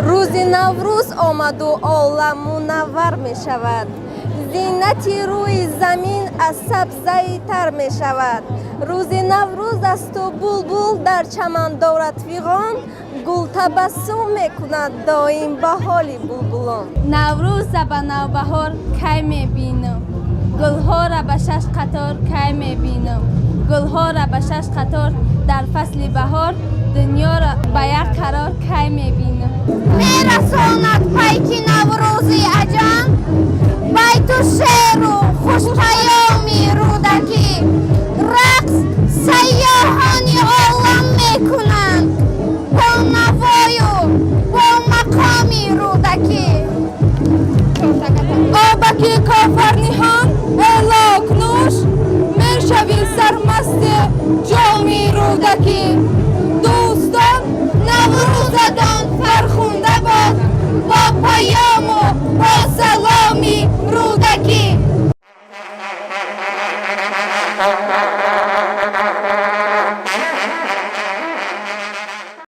روزی نوروز آمد و عالم منور می شود. زینت روی زمین از سبزه تر می شود. روزی نوروز است و بلبل در چمن دارد فیغان. گل تبسم می کند دایم به حال بلبلان. نوروز به نوبهار کی می بینم، گلها را به 6 قطار کی می بینم، گلها را به 6 قطار در فصل بهار، دنیا را به یک قرار کی می بینم. می رساند پیک نوروزی عجم، بیت و شعر و خوش پیامی رودکی، رقص سیاحانی عالم می کنند با نوای و با مقامی رودکی. آبکی کافر نهان الاک نوش می شوی سرمست جامی رودکی. دوستان نوروزتان فرخنده باد با پیام و با سلامی رودکی.